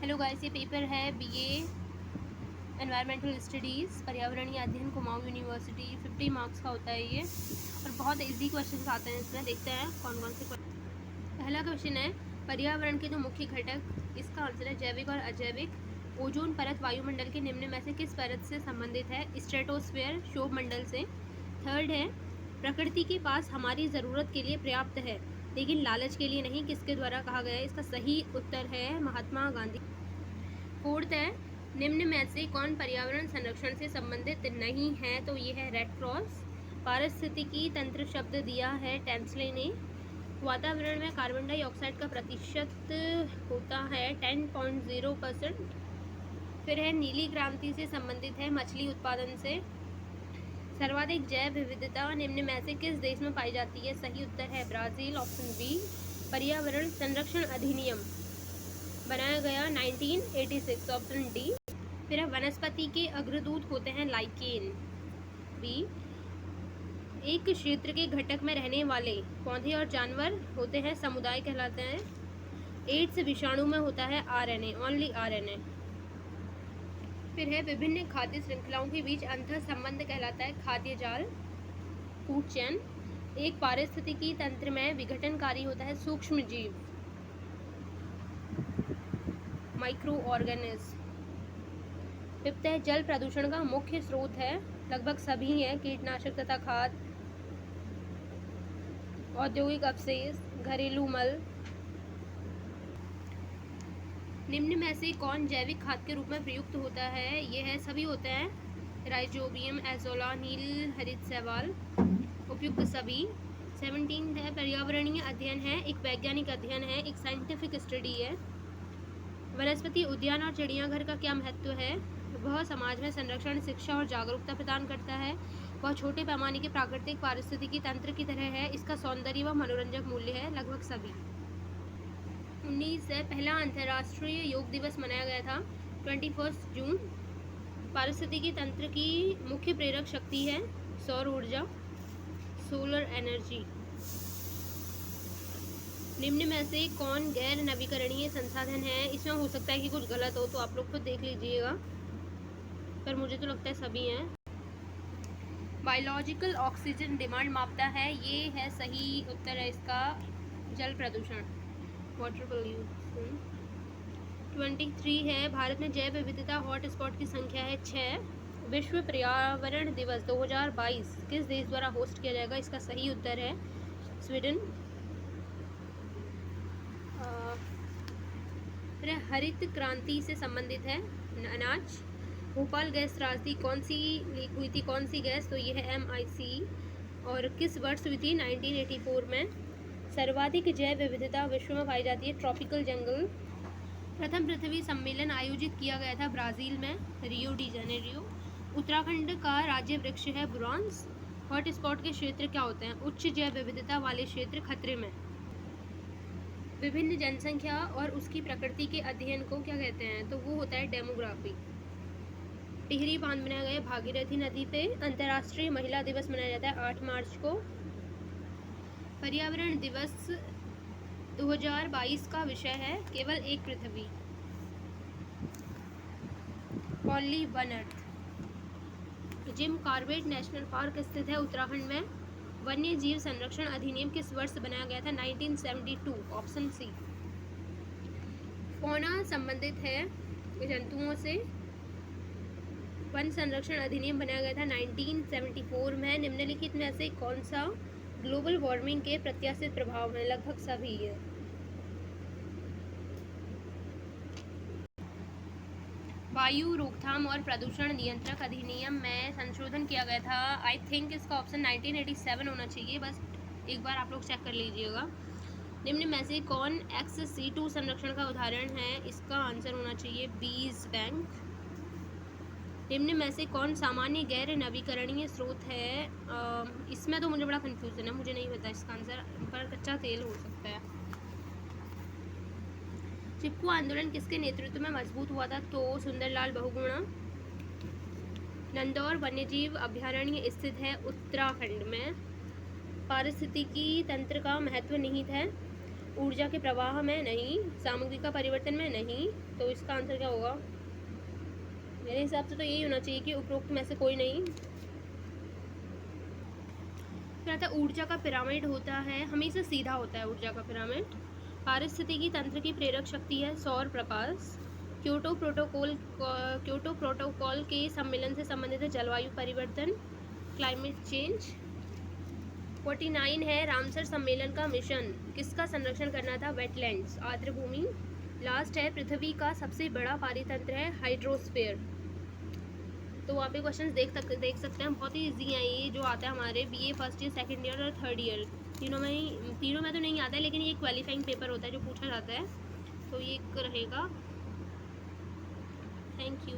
Hello guys, ये paper है BA environmental studies पर्यावरणीय अध्ययन कुमाऊं यूनिवर्सिटी। 50 मार्क्स का होता है ये और बहुत इजी क्वेश्चंस आते हैं इसमें। देखते हैं कौन कौन से क्वेश्चन। पहला क्वेश्चन है पर्यावरण के जो मुख्य घटक, इसका आंसर है जैविक और अजैविक। ओजोन परत वायुमंडल के निम्न में से किस परत से संबंधित है? स्ट्रेटोस्फेयर, क्षोभ मंडल से। थर्ड है प्रकृति के पास हमारी ज़रूरत के लिए पर्याप्त है लेकिन लालच के लिए नहीं, किसके द्वारा कहा गया है? इसका सही उत्तर है महात्मा गांधी। फोर्थ है निम्न में से कौन पर्यावरण संरक्षण से संबंधित नहीं है? तो ये है रेड क्रॉस। पारिस्थितिकी तंत्र शब्द दिया है टेंसले ने। वातावरण में कार्बन डाइऑक्साइड का प्रतिशत होता है 10.0%। फिर है नीली क्रांति से संबंधित है मछली उत्पादन से। सर्वाधिक जैव विविधता निम्न में से किस देश में पाई जाती है? सही उत्तर है ब्राजील, ऑप्शन बी। पर्यावरण संरक्षण अधिनियम बनाया गया 1986, ऑप्शन डी। फिर वनस्पति के अग्रदूत होते हैं लाइकेन, बी। एक क्षेत्र के घटक में रहने वाले पौधे और जानवर होते हैं समुदाय कहलाते हैं। एड्स विषाणु में होता है आरएनए, ओनली आरएनए। फिर है विभिन्न खाद्य श्रृंखलाओं के बीच अंतर संबंध कहलाता है खाद्य जाल, फूड चेन। एक पारिस्थितिकी तंत्र में विघटनकारी होता है सूक्ष्म जीव, माइक्रो ऑर्गेनिज्म। फिफ्थ है जल प्रदूषण का मुख्य स्रोत है, लगभग सभी हैं, कीटनाशक तथा खाद, औद्योगिक अपशिष्ट, घरेलू मल। निम्न में से कौन जैविक खाद के रूप में प्रयुक्त होता है? ये है सभी होते हैं, राइजोबियम, एजोला, नील हरित शैवाल, उपयुक्त सभी। 17 है पर्यावरणीय अध्ययन है, एक वैज्ञानिक अध्ययन है, एक साइंटिफिक स्टडी है। वनस्पति उद्यान और चिड़ियाघर का क्या महत्व है? वह समाज में संरक्षण, शिक्षा और जागरूकता प्रदान करता है। वह छोटे पैमाने के प्राकृतिक पारिस्थितिकी तंत्र की तरह है। इसका सौंदर्य व मनोरंजक मूल्य है, लगभग सभी। 19 है पहला अंतर्राष्ट्रीय योग दिवस मनाया गया था 21 जून। पारिस्थितिकी तंत्र की मुख्य प्रेरक शक्ति है सौर ऊर्जा, सोलर एनर्जी। निम्न में से कौन गैर नवीकरणीय संसाधन है? इसमें हो सकता है कि कुछ गलत हो तो आप लोग खुद देख लीजिएगा, पर मुझे तो लगता है सभी हैं। बायोलॉजिकल ऑक्सीजन डिमांड मापता है, ये है सही उत्तर है इसका जल प्रदूषण, वाटर पोल्यूशन। 23 है भारत में जैव विविधता हॉटस्पॉट की संख्या है 6। विश्व पर्यावरण दिवस 2022 किस देश द्वारा होस्ट किया जाएगा? इसका सही उत्तर है स्वीडन। फिर हरित क्रांति से संबंधित है अनाज। भोपाल गैस त्रासदी कौन सी लीक हुई थी? कौन सी गैस? तो ये है MIC। और किस वर्ष हुई थी? 1984 में। सर्वाधिक जैव विविधता विश्व में पाई जाती है ट्रॉपिकल जंगल। प्रथम पृथ्वी सम्मेलन आयोजित किया गया था ब्राज़ील में, रियो डी जेनेरियो। उत्तराखंड का राज्य वृक्ष है बुरांस। हॉटस्पॉट के क्षेत्र क्या होते हैं? उच्च जैव विविधता वाले क्षेत्र खतरे में। विभिन्न जनसंख्या और उसकी प्रकृति के अध्ययन को क्या कहते हैं? तो वो होता है डेमोग्राफी। टिहरी बांध बनाया गया भागीरथी नदी पे। अंतर्राष्ट्रीय महिला दिवस मनाया जाता है 8 मार्च को। पर्यावरण दिवस 2022 का विषय है केवल एक पृथ्वी, only one earth. Jim Corbett national park स्थित है उत्तराखंड में। वन्य जीव संरक्षण अधिनियम किस वर्ष बनाया गया था? 1972, ऑप्शन सी। फौना संबंधित है जंतुओं से। वन संरक्षण अधिनियम बनाया गया था 1974 में। निम्नलिखित में से कौन सा ग्लोबल वार्मिंग के प्रत्याशित प्रभाव हैं? लगभग सभी है। वायु रोकथाम और प्रदूषण नियंत्रक अधिनियम में संशोधन किया गया था। आई थिंक इसका ऑप्शन 1987 होना चाहिए, बस एक बार आप लोग चेक कर लीजिएगा। निम्न में से कौन XC2 संरक्षण का उदाहरण है? इसका आंसर होना चाहिए बीज बैंक। निम्न में से कौन सामान्य गैर नवीकरणीय स्रोत है? इसमें तो मुझे बड़ा कन्फ्यूजन है, मुझे नहीं पता इसका आंसर, पर कच्चा तेल हो सकता है। चिपकू आंदोलन किसके नेतृत्व में मजबूत हुआ था? तो सुंदरलाल बहुगुणा। नंदौर वन्यजीव अभयारण्य स्थित है उत्तराखंड में। पारिस्थितिकी तंत्र का महत्व निहित है ऊर्जा के प्रवाह में नहीं, सामग्री का परिवर्तन में नहीं, तो इसका आंसर क्या होगा? मेरे हिसाब से तो यही होना चाहिए कि उपरोक्त में से कोई नहीं। फिर आता है ऊर्जा का पिरामिड होता है, हमेशा सीधा होता है ऊर्जा का पिरामिड। पारिस्थितिकी तंत्र की प्रेरक शक्ति है सौर प्रकाश। क्योटो प्रोटोकॉल के सम्मेलन से संबंधित है जलवायु परिवर्तन, क्लाइमेट चेंज। 49 है रामसर सम्मेलन का मिशन किसका संरक्षण करना था? वेटलैंड्स, आर्द्र भूमि। लास्ट है पृथ्वी का सबसे बड़ा पारितंत्र है हाइड्रोस्फीयर। तो वहाँ पे क्वेश्चंस देख सकते हैं, बहुत ही इजी है ये जो आता है हमारे BA first year, second year और थर्ड ईयर तीनों में तो नहीं आता है, लेकिन ये क्वालिफाइंग पेपर होता है जो पूछा जाता है, तो ये रहेगा। Thank you.